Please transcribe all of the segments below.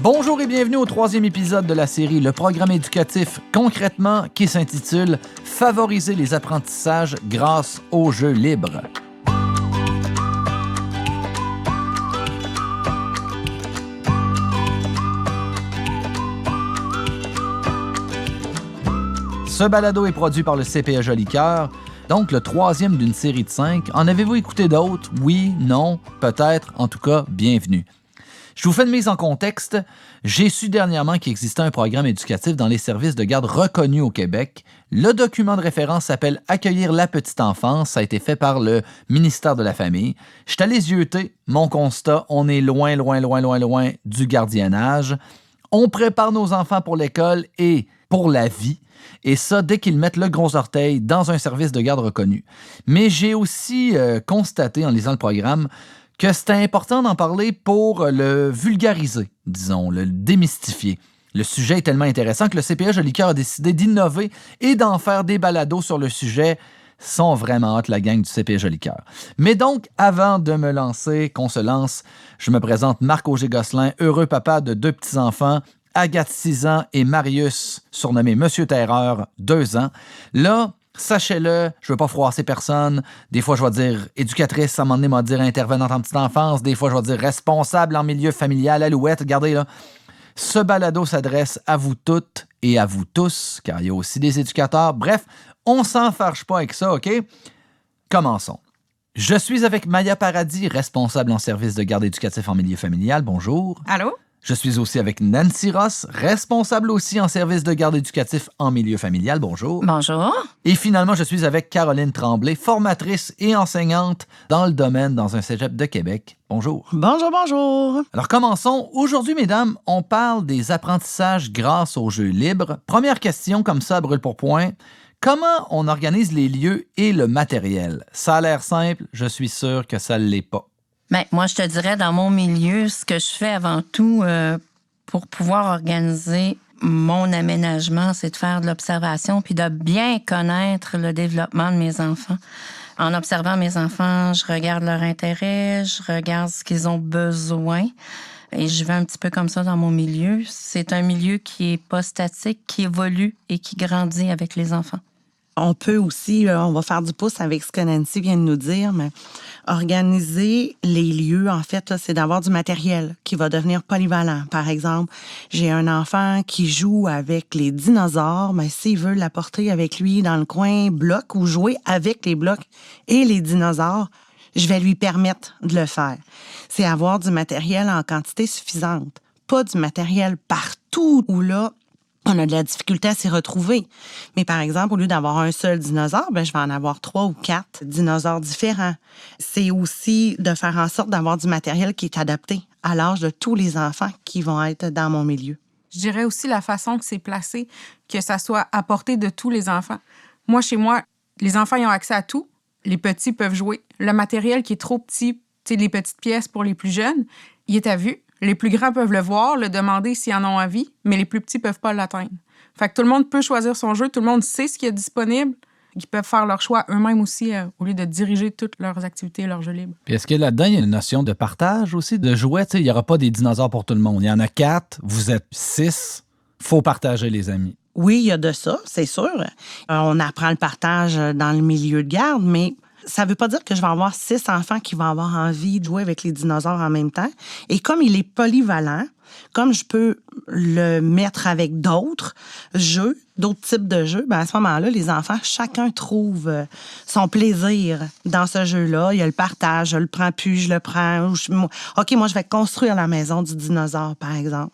Bonjour et bienvenue au 3e épisode de la série Le programme éducatif concrètement qui s'intitule « Favoriser les apprentissages grâce aux jeux libres ». Ce balado est produit par le CPE Jolicoeur, donc le 3e d'une série de 5. En avez-vous écouté d'autres? Oui, non, peut-être, en tout cas, bienvenue. Je vous fais une mise en contexte. J'ai su dernièrement qu'il existait un programme éducatif dans les services de garde reconnus au Québec. Le document de référence s'appelle « Accueillir la petite enfance ». Ça a été fait par le ministère de la Famille. Je suis allé zioter. Mon constat, on est loin du gardiennage. On prépare nos enfants pour l'école et pour la vie. Et ça, dès qu'ils mettent le gros orteil dans un service de garde reconnu. Mais j'ai aussi constaté, en lisant le programme, que c'était important d'en parler pour le vulgariser, disons, le démystifier. Le sujet est tellement intéressant que le CPE Jolicoeur a décidé d'innover et d'en faire des balados sur le sujet. Sont vraiment hâte la gang du CPE Jolicoeur. Mais donc, avant de me lancer, qu'on se lance, je me présente Marc Auger-Gosselin, heureux papa de 2 petits-enfants, Agathe, 6 ans, et Marius, surnommé Monsieur Terreur, 2 ans. Là, sachez-le, je veux pas froisser personne. Des fois, je vais dire éducatrice, à un moment donné, m'a dire intervenante en petite enfance. Des fois, je vais dire responsable en milieu familial, alouette. Regardez, là. Ce balado s'adresse à vous toutes et à vous tous, car il y a aussi des éducateurs. Bref, on s'en fâche pas avec ça, OK? Commençons. Je suis avec Maya Paradis, responsable en service de garde éducatif en milieu familial. Bonjour. Allô? Je suis aussi avec Nancy Ross, responsable aussi en service de garde éducatif en milieu familial. Bonjour. Bonjour. Et finalement, je suis avec Caroline Tremblay, formatrice et enseignante dans le domaine dans un cégep de Québec. Bonjour. Bonjour, bonjour. Alors commençons. Aujourd'hui, mesdames, on parle des apprentissages grâce aux jeux libres. Première question, comme ça, brûle pour point. Comment on organise les lieux et le matériel? Ça a l'air simple, je suis sûr que ça ne l'est pas. Bien, moi, je te dirais, dans mon milieu, ce que je fais avant tout pour pouvoir organiser mon aménagement, c'est de faire de l'observation puis de bien connaître le développement de mes enfants. En observant mes enfants, je regarde leur intérêt, je regarde ce qu'ils ont besoin et je vais un petit peu comme ça dans mon milieu. C'est un milieu qui est pas statique, qui évolue et qui grandit avec les enfants. On peut aussi, on va faire du pouce avec ce que Nancy vient de nous dire, mais organiser les lieux, en fait, là, c'est d'avoir du matériel qui va devenir polyvalent. Par exemple, j'ai un enfant qui joue avec les dinosaures, mais s'il veut l'apporter avec lui dans le coin bloc ou jouer avec les blocs et les dinosaures, je vais lui permettre de le faire. C'est avoir du matériel en quantité suffisante, pas du matériel partout où là, on a de la difficulté à s'y retrouver. Mais par exemple, au lieu d'avoir un seul dinosaure, je vais en avoir 3 ou 4 dinosaures différents. C'est aussi de faire en sorte d'avoir du matériel qui est adapté à l'âge de tous les enfants qui vont être dans mon milieu. Je dirais aussi la façon que c'est placé, que ça soit à portée de tous les enfants. Moi, chez moi, les enfants ils ont accès à tout. Les petits peuvent jouer. Le matériel qui est trop petit, les petites pièces pour les plus jeunes, il est à vue. Les plus grands peuvent le voir, le demander s'ils en ont envie, mais les plus petits peuvent pas l'atteindre. Fait que tout le monde peut choisir son jeu, tout le monde sait ce qui est disponible. Ils peuvent faire leur choix eux-mêmes aussi, au lieu de diriger toutes leurs activités et leurs jeux libres. Puis est-ce que là-dedans, il y a une notion de partage aussi, de jouets? Il n'y aura pas des dinosaures pour tout le monde. Il y en a 4, vous êtes 6, faut partager, les amis. Oui, il y a de ça, c'est sûr. On apprend le partage dans le milieu de garde, mais ça ne veut pas dire que je vais avoir 6 enfants qui vont avoir envie de jouer avec les dinosaures en même temps. Et comme il est polyvalent, comme je peux le mettre avec d'autres jeux, d'autres types de jeux, à ce moment-là, les enfants, chacun trouve son plaisir dans ce jeu-là. Il y a le partage, je le prends plus, je le prends. OK, moi, je vais construire la maison du dinosaure, par exemple.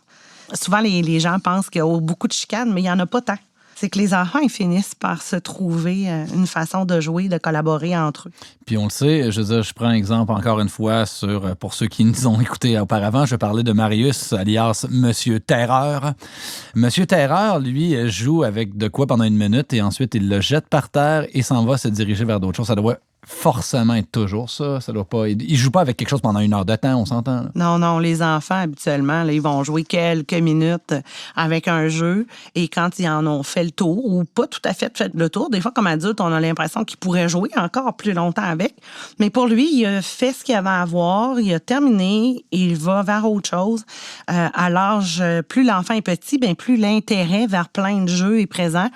Souvent, les gens pensent qu'il y a beaucoup de chicanes, mais il n'y en a pas tant. C'est que les enfants, ils finissent par se trouver une façon de jouer, de collaborer entre eux. Puis on le sait, je prends un exemple encore une fois pour ceux qui nous ont écoutés auparavant, je parlais de Marius, alias Monsieur Terreur. Monsieur Terreur, lui, joue avec de quoi pendant 1 minute et ensuite il le jette par terre et s'en va se diriger vers d'autres choses. Ça doit forcément être toujours ça. Ça doit pas... Ils jouent pas avec quelque chose pendant 1 heure de temps, on s'entend. Là. Non, les enfants, habituellement, là, ils vont jouer quelques minutes avec un jeu et quand ils en ont fait le tour, ou pas tout à fait le tour, des fois, comme adulte, on a l'impression qu'ils pourraient jouer encore plus longtemps avec. Mais pour lui, il a fait ce qu'il avait à voir, il a terminé, il va vers autre chose. À l'âge, plus l'enfant est petit, bien, plus l'intérêt vers plein de jeux est présent.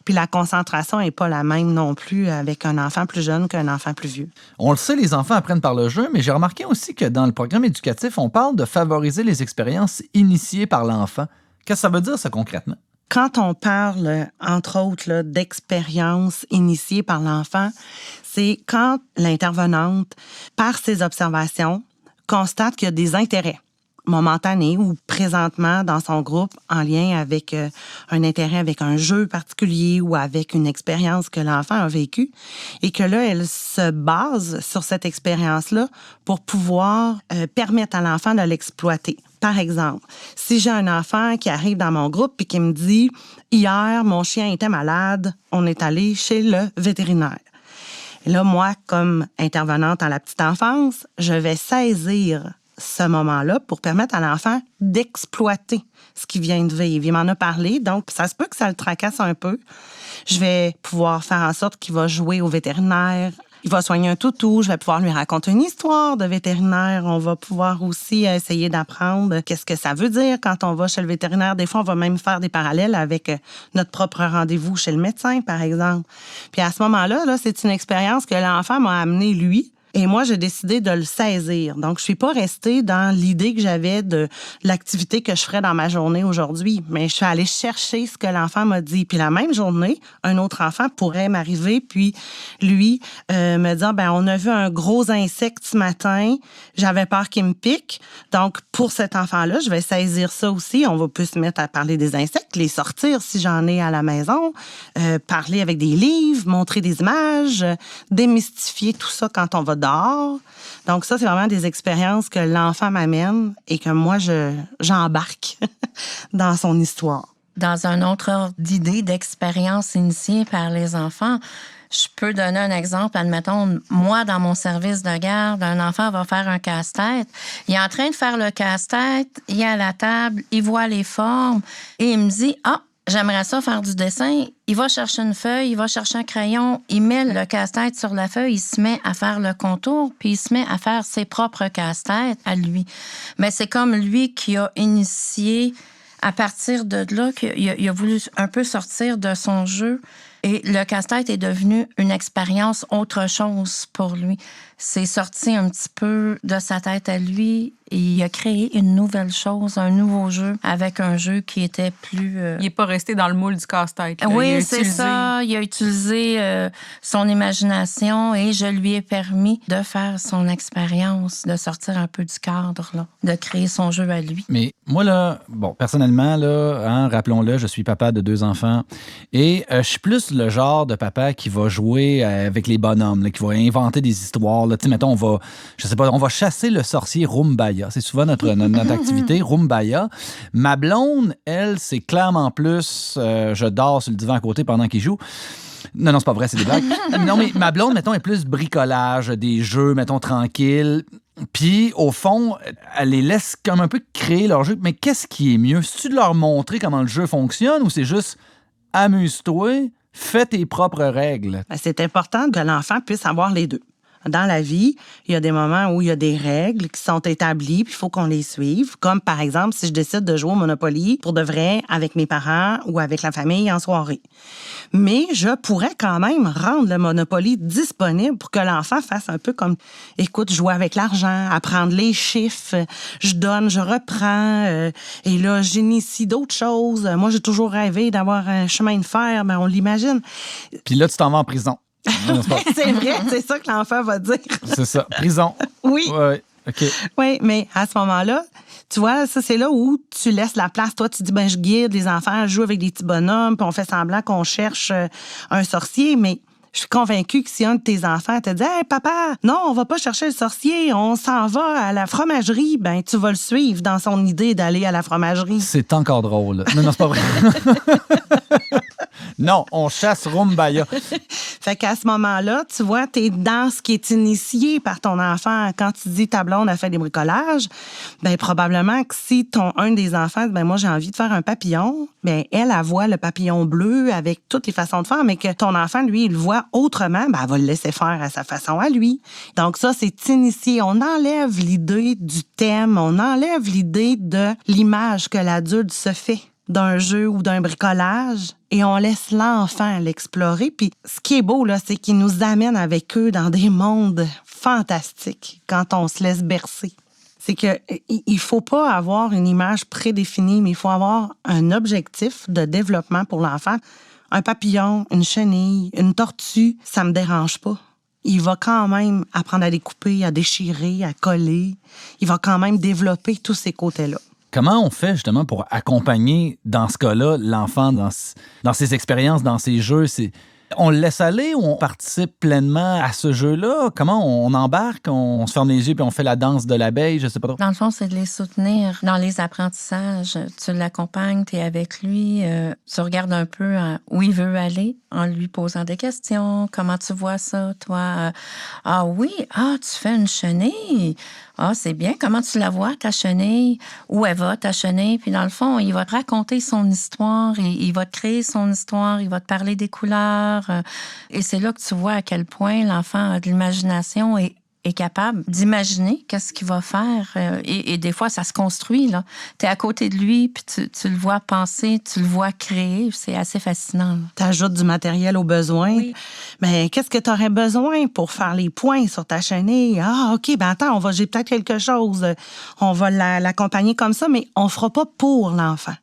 Puis la concentration n'est pas la même non plus avec un enfant plus jeune qu'un enfant plus vieux. On le sait, les enfants apprennent par le jeu, mais j'ai remarqué aussi que dans le programme éducatif, on parle de favoriser les expériences initiées par l'enfant. Qu'est-ce que ça veut dire, ça, concrètement? Quand on parle, entre autres, là, d'expériences initiées par l'enfant, c'est quand l'intervenante, par ses observations, constate qu'il y a des intérêts momentané ou présentement dans son groupe en lien avec un intérêt avec un jeu particulier ou avec une expérience que l'enfant a vécue et que là, elle se base sur cette expérience-là pour pouvoir permettre à l'enfant de l'exploiter. Par exemple, si j'ai un enfant qui arrive dans mon groupe et qui me dit « Hier, mon chien était malade, on est allé chez le vétérinaire ». Et là, moi, comme intervenante en la petite enfance, je vais saisir ce moment-là pour permettre à l'enfant d'exploiter ce qu'il vient de vivre. Il m'en a parlé, donc ça se peut que ça le tracasse un peu. Je vais pouvoir faire en sorte qu'il va jouer au vétérinaire. Il va soigner un toutou, je vais pouvoir lui raconter une histoire de vétérinaire. On va pouvoir aussi essayer d'apprendre qu'est-ce que ça veut dire quand on va chez le vétérinaire. Des fois, on va même faire des parallèles avec notre propre rendez-vous chez le médecin, par exemple. Puis à ce moment-là, là, c'est une expérience que l'enfant m'a amené lui. Et moi, j'ai décidé de le saisir. Donc, je suis pas restée dans l'idée que j'avais de l'activité que je ferais dans ma journée aujourd'hui, mais je suis allée chercher ce que l'enfant m'a dit. Puis la même journée, un autre enfant pourrait m'arriver, puis lui me dire, ben on a vu un gros insecte ce matin, j'avais peur qu'il me pique. Donc, pour cet enfant-là, je vais saisir ça aussi. On va plus se mettre à parler des insectes, les sortir si j'en ai à la maison, parler avec des livres, montrer des images, démystifier tout ça quand on va dehors. Donc ça, c'est vraiment des expériences que l'enfant m'amène et que moi, j'embarque dans son histoire. Dans un autre ordre d'idée d'expérience initiée par les enfants, je peux donner un exemple. Admettons, moi, dans mon service de garde, un enfant va faire un casse-tête. Il est en train de faire le casse-tête, il est à la table, il voit les formes et il me dit « Ah, j'aimerais ça faire du dessin. » Il va chercher une feuille, il va chercher un crayon, il met le casse-tête sur la feuille, il se met à faire le contour, puis il se met à faire ses propres casse-têtes à lui. Mais c'est comme lui qui a initié, à partir de là, qu'il a voulu un peu sortir de son jeu. Et le casse-tête est devenu une expérience autre chose pour lui. C'est sorti un petit peu de sa tête à lui et il a créé une nouvelle chose, un nouveau jeu, avec un jeu qui était plus... Il n'est pas resté dans le moule du casse-tête. Là. Oui, c'est ça. Il a utilisé son imagination et je lui ai permis de faire son expérience, de sortir un peu du cadre, là, de créer son jeu à lui. Mais moi, là, bon, personnellement, là, hein, rappelons-le, je suis papa de 2 enfants et je suis plus le genre de papa qui va jouer avec les bonhommes, là, qui va inventer des histoires. Là. Tu sais, mettons, on va chasser le sorcier Rumbaya. C'est souvent notre activité, Rumbaya. Ma blonde, elle, c'est clairement plus je dors sur le divan à côté pendant qu'il joue. Non, c'est pas vrai, c'est des blagues. Non, mais ma blonde, mettons, est plus bricolage, des jeux, mettons, tranquilles. Puis, au fond, elle les laisse comme un peu créer leur jeu. Mais qu'est-ce qui est mieux? C'est-tu de leur montrer comment le jeu fonctionne ou c'est juste amuse-toi, fais tes propres règles? C'est important que l'enfant puisse avoir les deux. Dans la vie, il y a des moments où il y a des règles qui sont établies, puis il faut qu'on les suive. Comme, par exemple, si je décide de jouer au Monopoly pour de vrai avec mes parents ou avec la famille en soirée. Mais je pourrais quand même rendre le Monopoly disponible pour que l'enfant fasse un peu comme, écoute, jouer avec l'argent, apprendre les chiffres, je donne, je reprends, et là, j'initie d'autres choses. Moi, j'ai toujours rêvé d'avoir un chemin de fer, mais on l'imagine. Puis là, tu t'en vas en prison. Non, c'est vrai, c'est ça que l'enfant va dire. C'est ça, prison. Oui. Ouais, OK. Oui, mais à ce moment-là, tu vois, ça, c'est là où tu laisses la place. Toi, tu dis, ben je guide les enfants, je joue avec des petits bonhommes, puis on fait semblant qu'on cherche un sorcier, mais je suis convaincue que si un de tes enfants te dit « Hey, papa, non, on va pas chercher le sorcier, on s'en va à la fromagerie », ben tu vas le suivre dans son idée d'aller à la fromagerie. C'est encore drôle. Non, c'est pas vrai. Non, on chasse Rumbaya. Fait qu'à ce moment-là, tu vois, t'es dans ce qui est initié par ton enfant. Quand tu dis ta blonde a fait des bricolages, ben probablement que si un des enfants dit, ben moi j'ai envie de faire un papillon, ben elle voit le papillon bleu avec toutes les façons de faire, mais que ton enfant, lui, il le voit autrement, ben elle va le laisser faire à sa façon à lui. Donc ça, c'est initié. On enlève l'idée du thème, on enlève l'idée de l'image que l'adulte se fait d'un jeu ou d'un bricolage et on laisse l'enfant l'explorer. Puis ce qui est beau, là, c'est qu'ils nous amènent avec eux dans des mondes fantastiques quand on se laisse bercer. C'est que il faut pas avoir une image prédéfinie, mais il faut avoir un objectif de développement pour l'enfant. Un papillon, une chenille, une tortue, ça me dérange pas. Il va quand même apprendre à découper, à déchirer, à coller. Il va quand même développer tous ces côtés-là. Comment on fait justement pour accompagner, dans ce cas-là, l'enfant dans ses expériences, dans ses jeux? On le laisse aller ou on participe pleinement à ce jeu-là? Comment on embarque? On se ferme les yeux puis on fait la danse de l'abeille? Je sais pas trop. Dans le fond, c'est de les soutenir dans les apprentissages. Tu l'accompagnes, tu es avec lui, tu regardes un peu où il veut aller en lui posant des questions. Comment tu vois ça, toi? Ah oui, tu fais une chenille. Ah, c'est bien. Comment tu la vois, ta chenille? Où elle va, ta chenille? Puis dans le fond, il va te raconter son histoire, il va te créer son histoire, il va te parler des couleurs. Et c'est là que tu vois à quel point l'enfant a de l'imagination et est capable d'imaginer qu'est-ce qu'il va faire. Et des fois, ça se construit, là. Tu es à côté de lui, puis tu le vois penser, tu le vois créer. C'est assez fascinant. Tu ajoutes du matériel aux besoins. Oui. Mais qu'est-ce que tu aurais besoin pour faire les points sur ta chenille? Ah, OK, ben attends, j'ai peut-être quelque chose. On va l'accompagner comme ça, mais on fera pas pour l'enfant.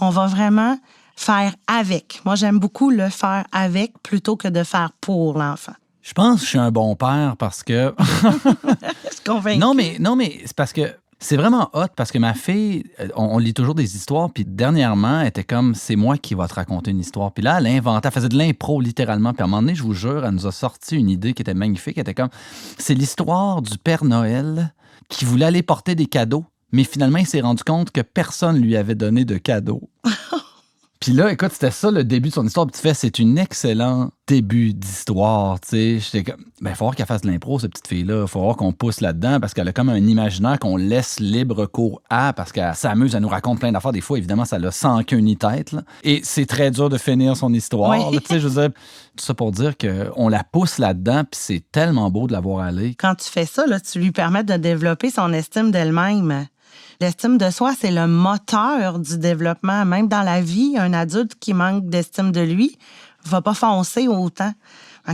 On va vraiment faire avec. Moi, j'aime beaucoup le faire avec plutôt que de faire pour l'enfant. Je pense que je suis un bon père parce que... Je suis convaincue. Non, mais c'est parce que c'est vraiment hot parce que ma fille, on lit toujours des histoires, puis dernièrement, elle était comme, c'est moi qui va te raconter une histoire. Puis là, elle inventait, elle faisait de l'impro littéralement. Puis à un moment donné, je vous jure, elle nous a sorti une idée qui était magnifique. Elle était comme, c'est l'histoire du Père Noël qui voulait aller porter des cadeaux, mais finalement, il s'est rendu compte que personne lui avait donné de cadeaux. Puis là, écoute, c'était ça le début de son histoire. Puis tu fais, c'est un excellent début d'histoire, tu sais. J'étais comme, ben, il faut voir qu'elle fasse de l'impro, cette petite fille-là. Il faut voir qu'on pousse là-dedans parce qu'elle a comme un imaginaire qu'on laisse libre cours à parce qu'elle s'amuse, elle nous raconte plein d'affaires. Des fois, évidemment, ça l'a sans queue ni tête, là. Et c'est très dur de finir son histoire, oui. Tu sais, je veux dire, tout ça pour dire qu'on la pousse là-dedans puis c'est tellement beau de la voir aller. Quand tu fais ça, là, tu lui permets de développer son estime d'elle-même. L'estime de soi, c'est le moteur du développement. Même dans la vie, un adulte qui manque d'estime de lui va pas foncer autant.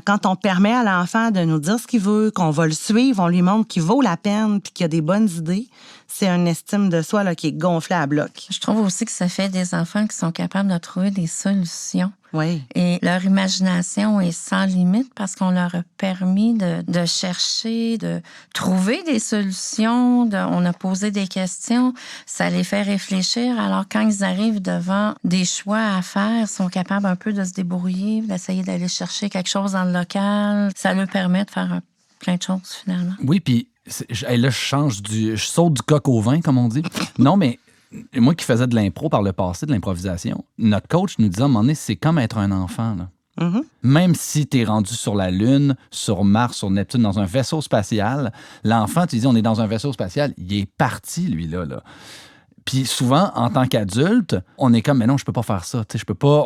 Quand on permet à l'enfant de nous dire ce qu'il veut, qu'on va le suivre, on lui montre qu'il vaut la peine puis qu'il a des bonnes idées, c'est une estime de soi là, qui est gonflée à bloc. Je trouve aussi que ça fait des enfants qui sont capables de trouver des solutions. Oui. Et leur imagination est sans limite parce qu'on leur a permis de chercher, de trouver des solutions. On a posé des questions. Ça les fait réfléchir. Alors, quand ils arrivent devant des choix à faire, ils sont capables un peu de se débrouiller, d'essayer d'aller chercher quelque chose dans le local. Ça leur permet de faire plein de choses, finalement. Oui, puis là, je saute du coq au vin, comme on dit. Non, mais moi qui faisais de l'impro par le passé, de l'improvisation, notre coach nous disait à un moment donné, c'est comme être un enfant, là. Mm-hmm. Même si tu es rendu sur la Lune, sur Mars, sur Neptune, dans un vaisseau spatial, l'enfant, tu dis, on est dans un vaisseau spatial, il est parti, lui, là. Puis souvent, en tant qu'adulte, on est comme, mais non, je peux pas faire ça. Tu sais, je peux pas.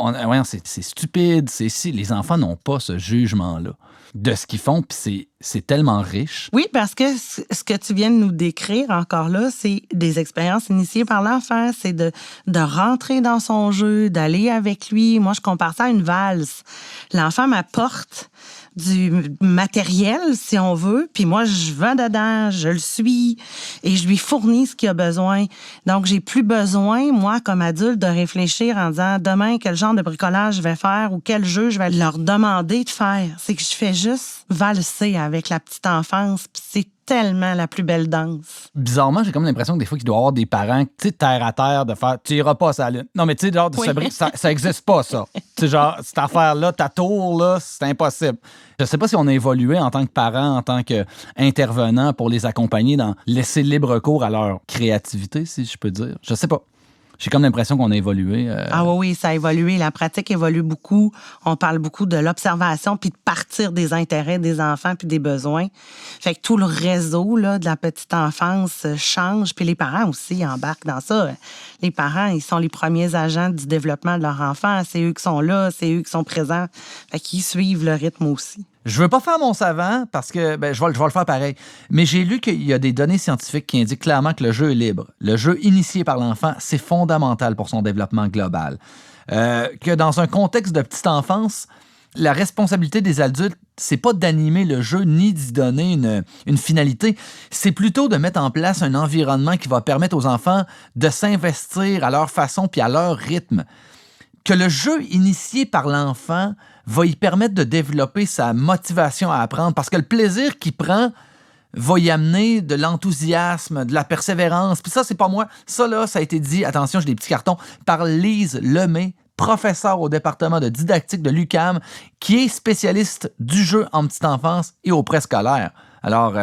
C'est stupide. Les enfants n'ont pas ce jugement-là de ce qu'ils font. Puis c'est tellement riche. Oui, parce que ce que tu viens de nous décrire encore là, c'est des expériences initiées par l'enfant. C'est de rentrer dans son jeu, d'aller avec lui. Moi, je compare ça à une valse. L'enfant m'apporte du matériel, si on veut, puis moi, je vais dedans, je le suis et je lui fournis ce qu'il a besoin. Donc, j'ai plus besoin, moi, comme adulte, de réfléchir en disant demain, quel genre de bricolage je vais faire ou quel jeu je vais leur demander de faire. C'est que je fais juste valser avec la petite enfance, puis c'est tellement la plus belle danse. Bizarrement, j'ai comme l'impression que des fois, qu'il doit y avoir des parents, tu sais, terre à terre, de faire, tu iras pas à la Lune. Non, mais tu sais, genre, Oui. ça existe pas, ça. Tu sais, genre, cette affaire-là, ta tour, là, c'est impossible. Je sais pas si on a évolué en tant que parents, en tant qu'intervenants pour les accompagner dans laisser libre cours à leur créativité, si je peux dire. Je sais pas. J'ai comme l'impression qu'on a évolué. Ah oui, ça a évolué. La pratique évolue beaucoup. On parle beaucoup de l'observation puis de partir des intérêts des enfants puis des besoins. Fait que tout le réseau là, de la petite enfance change. Puis les parents aussi embarquent dans ça. Les parents, ils sont les premiers agents du développement de leur enfant. C'est eux qui sont là, c'est eux qui sont présents. Fait qu'ils suivent le rythme aussi. Je veux pas faire mon savant parce que je vais le faire pareil. Mais j'ai lu qu'il y a des données scientifiques qui indiquent clairement que le jeu est libre. Le jeu initié par l'enfant, c'est fondamental pour son développement global. Que dans un contexte de petite enfance, la responsabilité des adultes, c'est pas d'animer le jeu ni d'y donner une finalité. C'est plutôt de mettre en place un environnement qui va permettre aux enfants de s'investir à leur façon puis à leur rythme. Que le jeu initié par l'enfant va y permettre de développer sa motivation à apprendre parce que le plaisir qu'il prend va y amener de l'enthousiasme, de la persévérance. Puis ça, c'est pas moi. Ça, là, ça a été dit, attention, j'ai des petits cartons, par Lise Lemay, professeure au département de didactique de l'UQAM, qui est spécialiste du jeu en petite enfance et au préscolaire. Alors,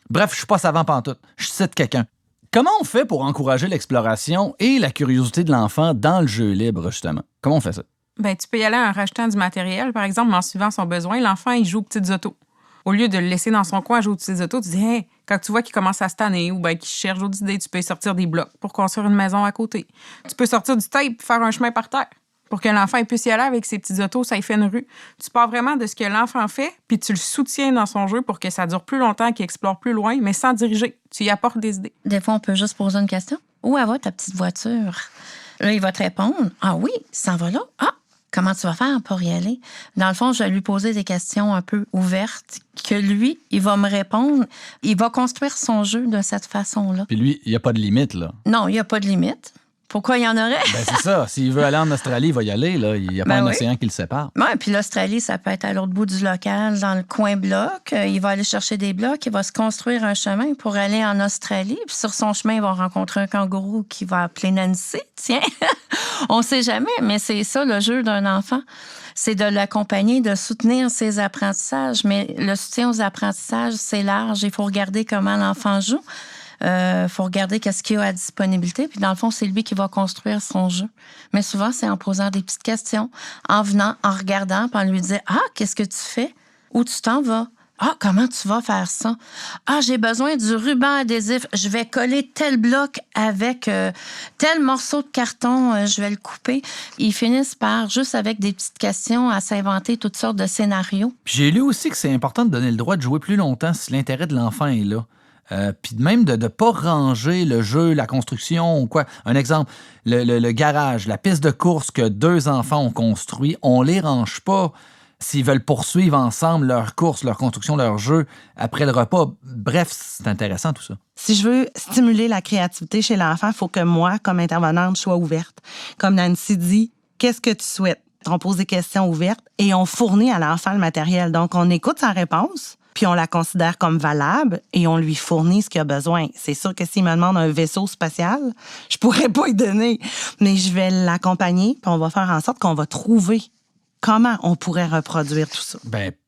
bref, je suis pas savant pantoute. Je cite quelqu'un. Comment on fait pour encourager l'exploration et la curiosité de l'enfant dans le jeu libre, justement? Comment on fait ça? Tu peux y aller en rachetant du matériel, par exemple, en suivant son besoin. L'enfant, il joue aux petites autos. Au lieu de le laisser dans son coin à jouer aux petites autos, tu dis, hey, quand tu vois qu'il commence à se tanner ou qu'il cherche d'autres idées, tu peux sortir des blocs pour construire une maison à côté. Tu peux sortir du tape et faire un chemin par terre pour que l'enfant puisse y aller avec ses petites autos, ça y fait une rue. Tu pars vraiment de ce que l'enfant fait, puis tu le soutiens dans son jeu pour que ça dure plus longtemps, qu'il explore plus loin, mais sans diriger. Tu y apportes des idées. Des fois, on peut juste poser une question. Où elle va, ta petite voiture? Là, il va te répondre. Ah oui, ça va là. Ah, comment tu vas faire pour y aller? Dans le fond, je vais lui poser des questions un peu ouvertes que lui, il va me répondre. Il va construire son jeu de cette façon-là. Puis lui, il n'y a pas de limite, là. Non, il n'y a pas de limite. Pourquoi il y en aurait? C'est ça. S'il veut aller en Australie, il va y aller. Là. Il n'y a pas un océan qui le sépare. Oui, puis l'Australie, ça peut être à l'autre bout du local, dans le coin bloc. Il va aller chercher des blocs, il va se construire un chemin pour aller en Australie. Puis sur son chemin, il va rencontrer un kangourou qui va appeler Nancy. Tiens, on ne sait jamais, mais c'est ça le jeu d'un enfant. C'est de l'accompagner, de soutenir ses apprentissages. Mais le soutien aux apprentissages, c'est large. Il faut regarder comment l'enfant joue. Faut regarder qu'est-ce qu'il y a à disponibilité. Puis dans le fond, c'est lui qui va construire son jeu. Mais souvent, c'est en posant des petites questions, en venant, en regardant, puis en lui disant « Ah, qu'est-ce que tu fais? Où tu t'en vas? Ah, comment tu vas faire ça? Ah, j'ai besoin du ruban adhésif. Je vais coller tel bloc avec tel morceau de carton. Je vais le couper. » Ils finissent par, juste avec des petites questions, à s'inventer toutes sortes de scénarios. Puis j'ai lu aussi que c'est important de donner le droit de jouer plus longtemps si l'intérêt de l'enfant est là. Puis même de ne pas ranger le jeu, la construction ou quoi. Un exemple, le garage, la piste de course que 2 enfants ont construit, on les range pas s'ils veulent poursuivre ensemble leur course, leur construction, leur jeu après le repas. Bref, c'est intéressant tout ça. Si je veux stimuler la créativité chez l'enfant, il faut que moi, comme intervenante, je sois ouverte. Comme Nancy dit, qu'est-ce que tu souhaites? On pose des questions ouvertes et on fournit à l'enfant le matériel. Donc, on écoute sa réponse, puis on la considère comme valable et on lui fournit ce qu'il a besoin. C'est sûr que s'il me demande un vaisseau spatial, je pourrais pas y donner, mais je vais l'accompagner, puis on va faire en sorte qu'on va trouver comment on pourrait reproduire tout ça.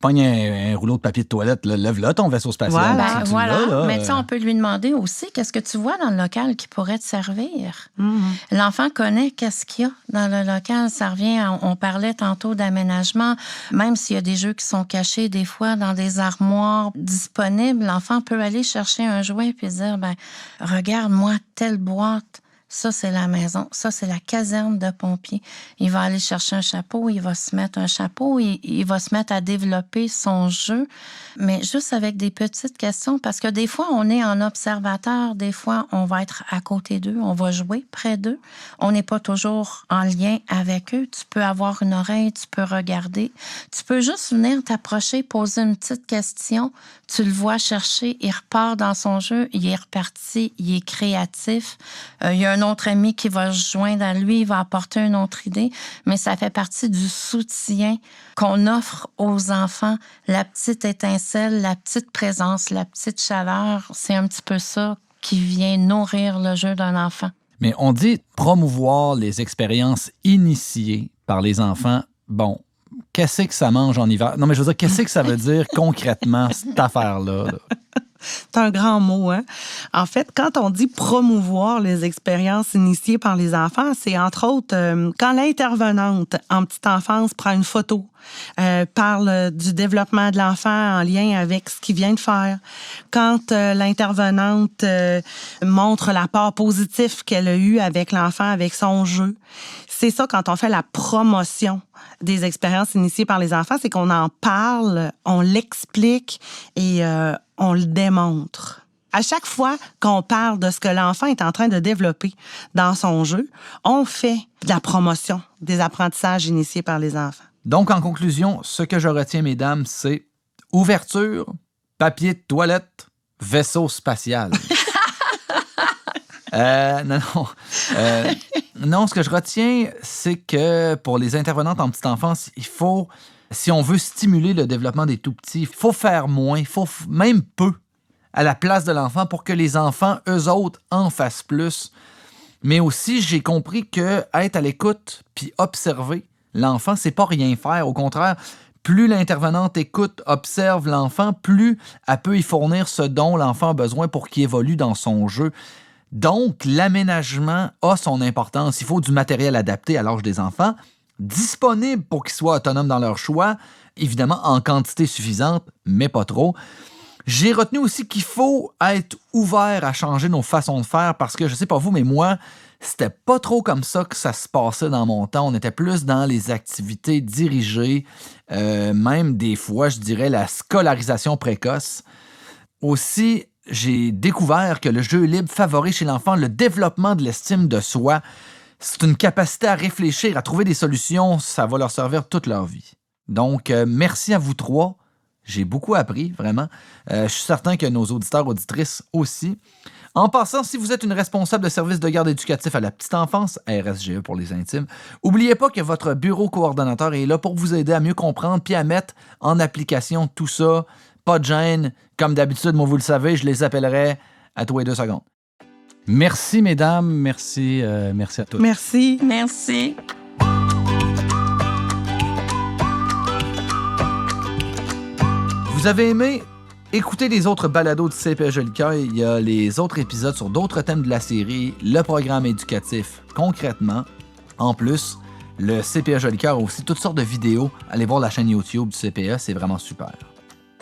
Pogne un rouleau de papier de toilette, là, lève-là ton vaisseau spatial. Voilà. Mais tu sais, on peut lui demander aussi qu'est-ce que tu vois dans le local qui pourrait te servir. Mm-hmm. L'enfant connaît qu'est-ce qu'il y a dans le local. Ça revient, on parlait tantôt d'aménagement. Même s'il y a des jeux qui sont cachés des fois dans des armoires disponibles, l'enfant peut aller chercher un jouet puis dire, regarde-moi telle boîte. Ça, c'est la maison. Ça, c'est la caserne de pompiers. Il va aller chercher un chapeau, il va se mettre un chapeau, il va se mettre à développer son jeu, mais juste avec des petites questions, parce que des fois, on est en observateur, des fois, on va être à côté d'eux, on va jouer près d'eux. On n'est pas toujours en lien avec eux. Tu peux avoir une oreille, tu peux regarder. Tu peux juste venir t'approcher, poser une petite question. Tu le vois chercher, il repart dans son jeu, il est reparti, il est créatif. Il y a un autre ami qui va se joindre à lui, il va apporter une autre idée, mais ça fait partie du soutien qu'on offre aux enfants. La petite étincelle, la petite présence, la petite chaleur, c'est un petit peu ça qui vient nourrir le jeu d'un enfant. Mais on dit promouvoir les expériences initiées par les enfants. Bon, qu'est-ce que ça mange en hiver? Non, mais je veux dire, qu'est-ce que ça veut dire concrètement, cette affaire-là? C'est un grand mot, hein? En fait, quand on dit promouvoir les expériences initiées par les enfants, c'est entre autres quand l'intervenante en petite enfance prend une photo, parle du développement de l'enfant en lien avec ce qu'il vient de faire. Quand l'intervenante montre l'apport positif qu'elle a eu avec l'enfant, avec son jeu. C'est ça, quand on fait la promotion des expériences initiées par les enfants, c'est qu'on en parle, on l'explique et on le démontre. À chaque fois qu'on parle de ce que l'enfant est en train de développer dans son jeu, on fait de la promotion des apprentissages initiés par les enfants. Donc, en conclusion, ce que je retiens, mesdames, c'est ouverture, papier de toilette, vaisseau spatial. Non, ce que je retiens, c'est que pour les intervenantes en petite enfance, il faut, si on veut stimuler le développement des tout-petits, il faut faire moins, il faut même peu à la place de l'enfant pour que les enfants, eux autres, en fassent plus. Mais aussi, j'ai compris que être à l'écoute puis observer l'enfant, c'est pas rien faire. Au contraire, plus l'intervenante écoute, observe l'enfant, plus elle peut y fournir ce dont l'enfant a besoin pour qu'il évolue dans son jeu. Donc, l'aménagement a son importance. Il faut du matériel adapté à l'âge des enfants, disponible pour qu'ils soient autonomes dans leur choix, évidemment en quantité suffisante, mais pas trop. J'ai retenu aussi qu'il faut être ouvert à changer nos façons de faire parce que, je sais pas vous, mais moi, c'était pas trop comme ça que ça se passait dans mon temps. On était plus dans les activités dirigées, même des fois, je dirais, la scolarisation précoce. Aussi, j'ai découvert que le jeu libre favorise chez l'enfant le développement de l'estime de soi. C'est une capacité à réfléchir, à trouver des solutions. Ça va leur servir toute leur vie. Donc, merci à vous trois. J'ai beaucoup appris, vraiment. Je suis certain que nos auditeurs, auditrices aussi. En passant, si vous êtes une responsable de service de garde éducatif à la petite enfance, RSGE pour les intimes, n'oubliez pas que votre bureau coordonnateur est là pour vous aider à mieux comprendre puis à mettre en application tout ça. Pas de gêne. Comme d'habitude, moi, vous le savez, je les appellerai à tous les 2 secondes. Merci, mesdames. Merci à tous. Merci. Merci. Vous avez aimé? Écoutez les autres balados du CPE Jolicoeur. Il y a les autres épisodes sur d'autres thèmes de la série, le programme éducatif concrètement. En plus, le CPE Jolicoeur a aussi toutes sortes de vidéos. Allez voir la chaîne YouTube du CPE, c'est vraiment super.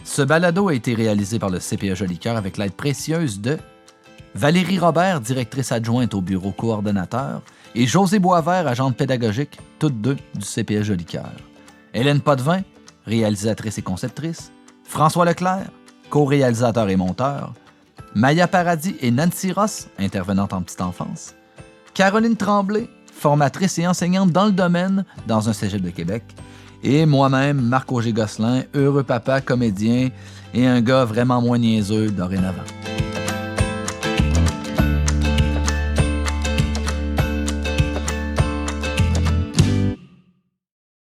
Ce balado a été réalisé par le CPE Jolicoeur avec l'aide précieuse de Valérie Robert, directrice adjointe au bureau coordonnateur, et José Boisvert, agente pédagogique, toutes deux du CPE Jolicoeur. Hélène Potvin, réalisatrice et conceptrice, François Leclerc, co-réalisateur et monteur, Maya Paradis et Nancy Ross, intervenante en petite enfance, Caroline Tremblay, formatrice et enseignante dans le domaine dans un cégep de Québec, et moi-même, Marc-Auger Gosselin, heureux papa, comédien et un gars vraiment moins niaiseux dorénavant.